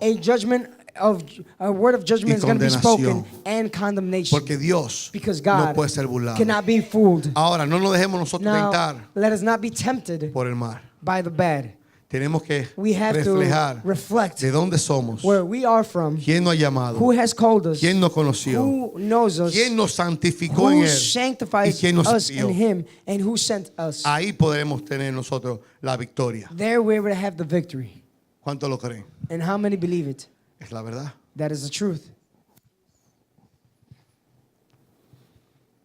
A word of judgment Y is going to be spoken condenación. and condemnation. Porque Dios Because no God puede ser burlado. cannot be fooled. Ahora, no nos dejemos nosotros Now, tentar let us not be tempted por el mal. by the bad. Tenemos que We have reflejar to reflect de dónde somos, where we are from, quién nos ha llamado, who has called us, quién nos conoció, who knows us, quién nos santificó en who Él y sanctifies quién nos us envió. in Him, and who sent us. Ahí podremos tener nosotros la victoria. There we're able to have the victory. ¿Cuántos lo creen? And how many believe it? Es la verdad. That is the truth.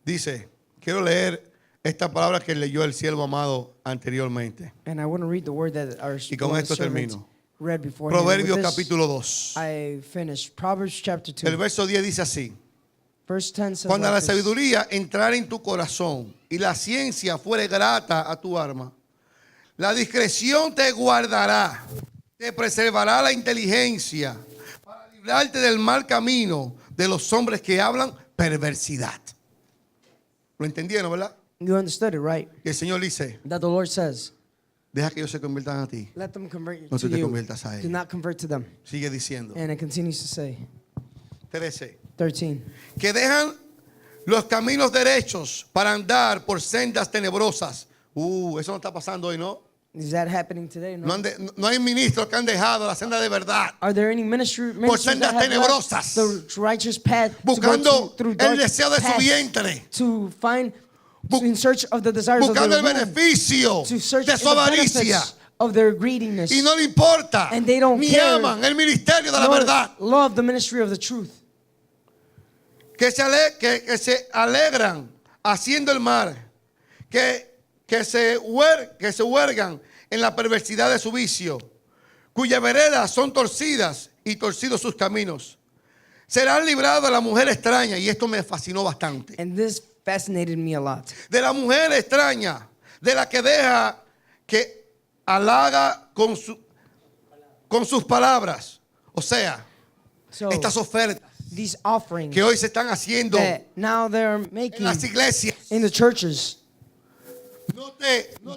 Dice, quiero leer esta palabra que leyó el siervo amado anteriormente. And I want to read the word that our Y con esto servant termino. read before. Proverbios capítulo 2. I finished. Proverbs chapter 2. El verso 10 dice así. Verse 10 says Cuando la like this. sabiduría entrara en tu corazón y la ciencia fuere grata a tu alma, la discreción te guardará, te preservará la inteligencia para librarte del mal camino de los hombres que hablan perversidad. ¿Lo entendieron, verdad? You understood it, right? Y el Señor dice, That the Lord says, deja que ellos se conviertan a ti. let them convert No to te you. conviertas a Do ellos. not convert to them. Sigue diciendo. And it continues to say, 13. 13. Que dejan los caminos derechos para andar por sendas tenebrosas. Eso no está pasando hoy, ¿no? Is that happening today? No. No hay ministros que han dejado la senda de verdad, Are there any ministers sendas that have left tenebrosas, the righteous path buscando through el dark deseo de su paths vientre, to find Bu- in search of the desires of buscando their el womb, beneficio to search de su the avaricia, benefits of their greediness, y no le importa, And they don't ni care. aman el ministerio de la nor verdad, love the ministry of the truth, que se alegran haciendo el mal, que se huergan en la perversidad de su vicio, cuyas veredas son torcidas y torcidos sus caminos. Serán librados de la mujer extraña, y esto me fascinó bastante. and this fascinated me a lot. De la mujer extraña, de la que deja que halaga con sus palabras. O sea, So estas ofertas these offerings que hoy se están haciendo that now they're en making las iglesias. in the churches. No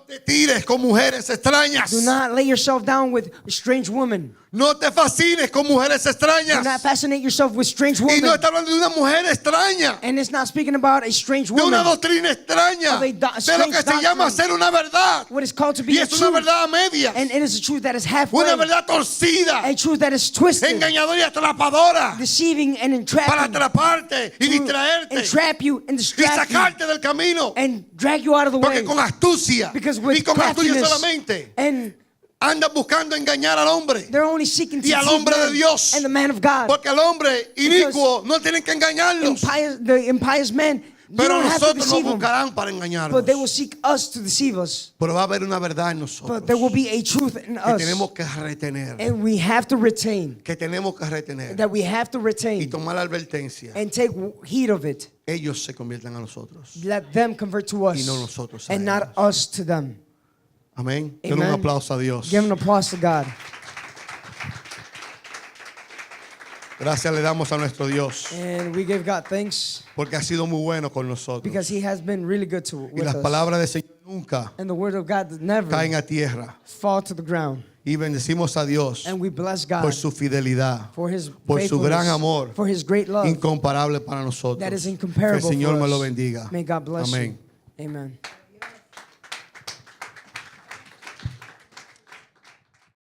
te tires con mujeres extrañas. Do not lay yourself down with strange women. No te fascines con mujeres Do extrañas. not fascinate yourself with strange Y no women. está hablando de una mujer extraña, And it's not speaking about a strange de una woman. doctrina extraña, Of a de lo que strange se llama doctrine. ser una verdad. What is called to be Y a es una truth. verdad a medias, And it is a truth that is halfway. una verdad torcida, A truth that is twisted, engañadora y atrapadora, deceiving and para entrapping. atraparte y To distraerte entrap you and y distract you sacarte del camino. and drag you out of the way. Porque con astucia Because y with con astucia craftiness solamente and andan buscando engañar al hombre they're only seeking to y al deceive hombre de man Dios. and the man of God. Porque al hombre inicuo no tienen que engañarlos, The impious men, you pero don't have to nosotros nos deceive them, buscarán para engañarnos. but they will seek us to deceive us. Pero va a haber una verdad en nosotros But there will be a truth in que us, tenemos que retener, and we have to retain, that we have to y retain tomar la advertencia. and take heed of it. Ellos se conviertan a nosotros. Let them convert to us Y no nosotros a and not ellos. us to them. Amén. Den un Amen. aplauso a Dios. Give an applause to God. Gracias le damos a nuestro Dios And we give God thanks porque ha sido muy bueno con nosotros. because He has been really good to Y with las us. palabras del Señor nunca And the word of God never caen a tierra. fall to the ground. Y bendecimos a Dios And we bless God por su fidelidad, for His por su gran faithfulness, amor, for His great love incomparable para nosotros. that is Que el incomparable Señor for me lo us. bendiga. May God bless Amén. you. Amen.